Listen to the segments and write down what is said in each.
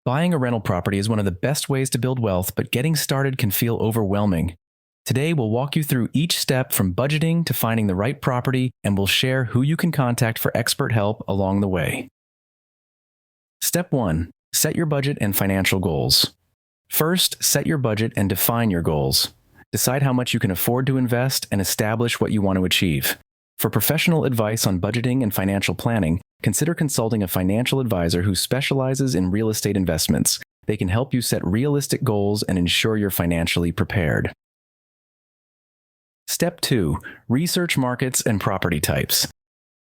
Buying a rental property is one of the best ways to build wealth, but getting started can feel overwhelming. Today, we'll walk you through each step from budgeting to finding the right property, and we'll share who you can contact for expert help along the way. Step 1. Set your budget and financial goals. First, set your budget and define your goals. Decide how much you can afford to invest and establish what you want to achieve. For professional advice on budgeting and financial planning, consider consulting a financial advisor who specializes in real estate investments. They can help you set realistic goals and ensure you're financially prepared. Step 2. Research markets and property types.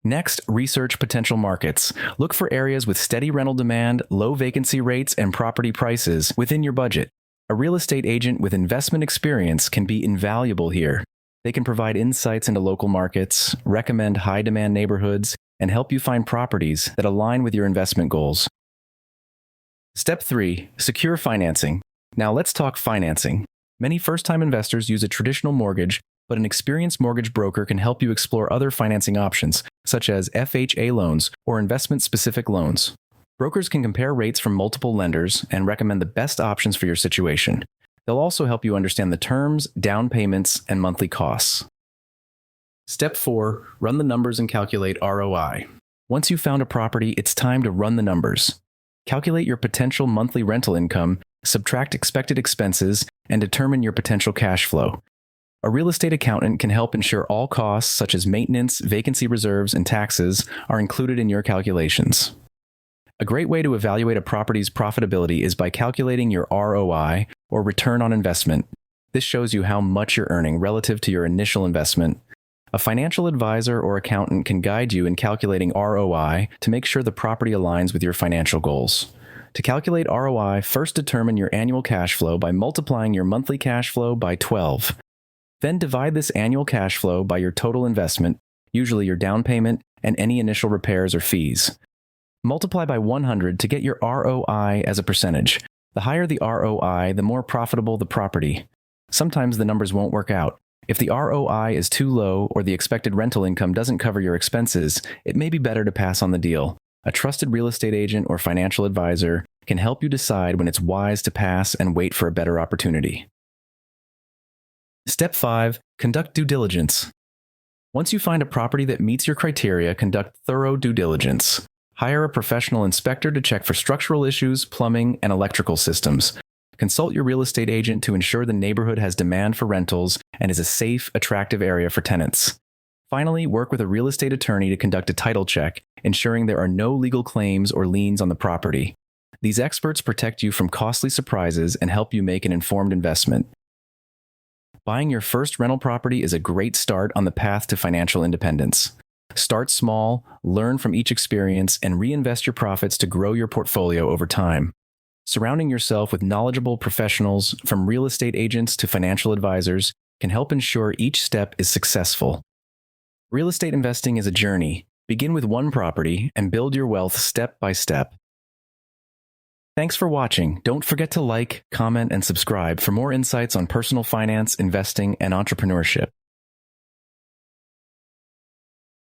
Next, research potential markets. Look for areas with steady rental demand, low vacancy rates, and property prices within your budget. A real estate agent with investment experience can be invaluable here. They can provide insights into local markets, recommend high-demand neighborhoods, and help you find properties that align with your investment goals. Step 3. Secure financing. Now let's talk financing. Many first-time investors use a traditional mortgage, but an experienced mortgage broker can help you explore other financing options, such as FHA loans or investment-specific loans. Brokers can compare rates from multiple lenders and recommend the best options for your situation. They'll also help you understand the terms, down payments, and monthly costs. Step 4. Run the numbers and calculate ROI. Once you've found a property, it's time to run the numbers. Calculate your potential monthly rental income, subtract expected expenses, and determine your potential cash flow. A real estate accountant can help ensure all costs, such as maintenance, vacancy reserves, and taxes, are included in your calculations. A great way to evaluate a property's profitability is by calculating your ROI, or return on investment. This shows you how much you're earning relative to your initial investment. A financial advisor or accountant can guide you in calculating ROI to make sure the property aligns with your financial goals. To calculate ROI, first determine your annual cash flow by multiplying your monthly cash flow by 12. Then divide this annual cash flow by your total investment, usually your down payment and any initial repairs or fees. Multiply by 100 to get your ROI as a percentage. The higher the ROI, the more profitable the property. Sometimes the numbers won't work out. If the ROI is too low or the expected rental income doesn't cover your expenses, it may be better to pass on the deal. A trusted real estate agent or financial advisor can help you decide when it's wise to pass and wait for a better opportunity. Step 5. Conduct due diligence. Once you find a property that meets your criteria, conduct thorough due diligence. Hire a professional inspector to check for structural issues, plumbing, and electrical systems. Consult your real estate agent to ensure the neighborhood has demand for rentals and is a safe, attractive area for tenants. Finally, work with a real estate attorney to conduct a title check, ensuring there are no legal claims or liens on the property. These experts protect you from costly surprises and help you make an informed investment. Buying your first rental property is a great start on the path to financial independence. Start small, learn from each experience, and reinvest your profits to grow your portfolio over time. Surrounding yourself with knowledgeable professionals, from real estate agents to financial advisors, can help ensure each step is successful. Real estate investing is a journey. Begin with one property and build your wealth step by step. Thanks for watching. Don't forget to like, comment, and subscribe for more insights on personal finance, investing, and entrepreneurship.